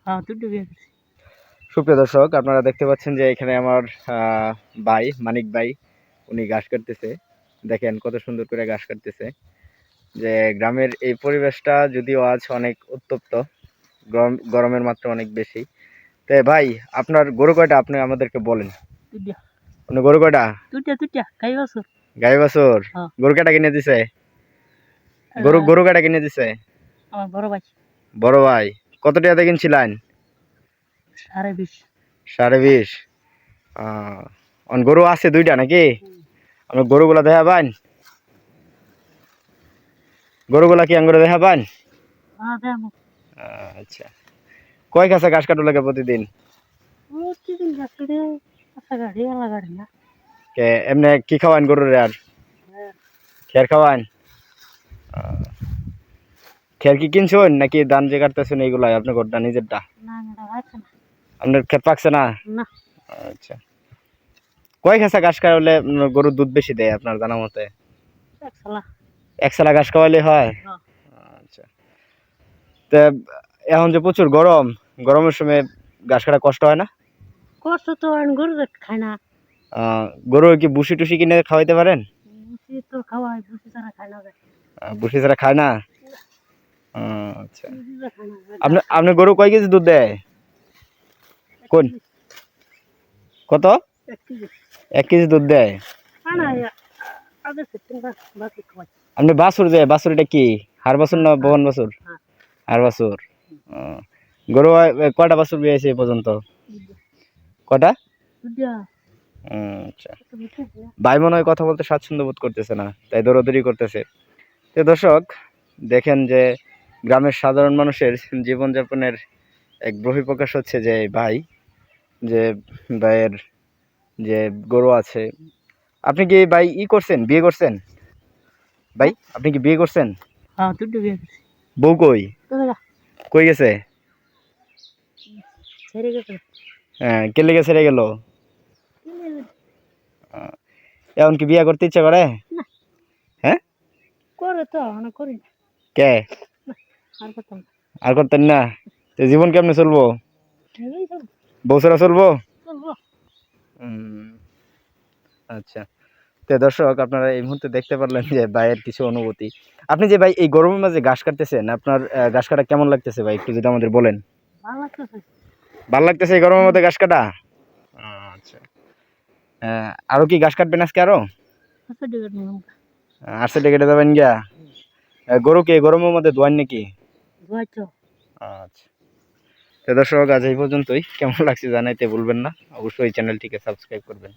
হ্যাঁ দুটো বিয়ে করছি। সুপ্রিয় দর্শক, আপনারা দেখতে পাচ্ছেন যে এখানে আমার ভাই মানিক ভাই উনি ঘাস কাটতেছে। দেখেন কত সুন্দর করে ঘাস কাটতেছে। যে গ্রামের এই পরিবেশটা যদিও আজ অনেক উত্তপ্ত, গরমের মাত্রা অনেক বেশি। তো ভাই, আপনার গরু কয়টা আপনি আমাদেরকে বলেন। দুটো আপনার গরু কয়টা? দুটো গাই বছর। গাই বাছুর? হ্যাঁ। গরু কাটা কিনে দিছে? গরু কাটা কিনে দিছে আমার বড় ভাই। বড় ভাই? কত টাকাতে কিনছিলেন? 20.5। 20.5? গরু আছে দুইটা নাকি? আপনার গরুগুলা দেখাবেন? গরুগুলা কি আঙ্গুরে দেখাবেন? হ্যাঁ দেবো। আচ্ছা, কয় কাছে ঘাস কাটো লাগে প্রতিদিন? প্রতিদিন গাছ কেটে কাঁচা গাড়ি আলা গাড়ি না। এমনি কি খাওয়ান গরুরে? আর খের খাওয়ান? খের কি কিনছেন নাকি ধান যে কাটতেছেন এইগুলাই আপনার গরুটা নিজেরটা? না না পাচ্ছে না। আপনার ক্ষেত পাকছে না? না আচ্ছা, কয় খাসা ঘাস খাওয়ালে গরুর দুধ বেশি দেয় আপনার জানা মতে? একসালা। এক সালা ঘাস খাওয়ালে হয়? হ্যাঁ। আচ্ছা, তা এখন যে প্রচুর গরম, গরমের সময় ঘাস কাটা কষ্ট হয় না? কষ্ট তো গরু খায় না। গরু কি ভুসি টুসি কিনে খাওয়াইতে পারেন? ভুসি তো খাওয়াই, ভুসি ছাড়া খায় না। ভুসি ছাড়া খায় না? আচ্ছা, ভুসি ছাড়া খায় না। আপনি গরু কয় কেজি দুধ দেয়? কোন কত? 1 কেজি। 1 কেজি দুধ দেয়? আগে তিনটা বাকি খাওয়াই। আপনি বাছুর যে বাছুর, এটা কি হার বাছুর না বহন বাছুর? হ্যাঁ। হার বাছুর। গরু কয়টা বাছুর বিয়েছে এ পর্যন্ত? কটা? দুটো। আচ্ছা, ভাই মনে হয় কথা বলতে স্বাচ্ছন্দ্য বোধ করতেছে না, তাই দৌড়াদৌড়ি করতেছে। তো দর্শক, দেখেন যে গ্রামের সাধারণ মানুষের জীবনযাপনের এক বহিঃপ্রকাশ হচ্ছে যে যে ভাইয়ের যে গরু আছে। আপনি কি ভাই করছেন, বিয়ে করছেন? ভাই আপনি কি বিয়ে করছেন? হ্যাঁ দুটো বিয়ে করছি। বউ কই? কই গেছে? ছেড়ে গেছে। হ্যাঁ, কে লেগে ছেড়ে গেল? এখন কি বিয়ে করতে ইচ্ছা করে? হ্যাঁ করে তো মানে করি না। কে? আর করতাম না। আর করতেন না? তো জীবন কেমনে চলবো? বউ ছাড়া চলবো? আচ্ছা, তো দর্শক, আপনারা এই মুহূর্তে দেখতে পারলেন যে ভাইয়ের কিছু অনুভূতি। আপনি যে ভাই এই গরমের মাঝে ঘাস কাটতেছেন, আপনার ঘাস কাটা কেমন লাগতেছে ভাই, একটু যদি আমাদের বলেন। ভালো লাগতেছে। ভালো লাগতেছে এই গরমের মধ্যে ঘাস কাটা? আচ্ছা, আরো কি ঘাস কাটবেন আজকে আরো? আটশো টিকিটে যাবেন গিয়া? গরু কি গরমের মধ্যে দোয়ান নাকি? আচ্ছা, তো দর্শক, আজ এই পর্যন্তই। কেমন লাগছে জানাইতে ভুলবেন না, অবশ্যই চ্যানেলটিকে সাবস্ক্রাইব করবেন।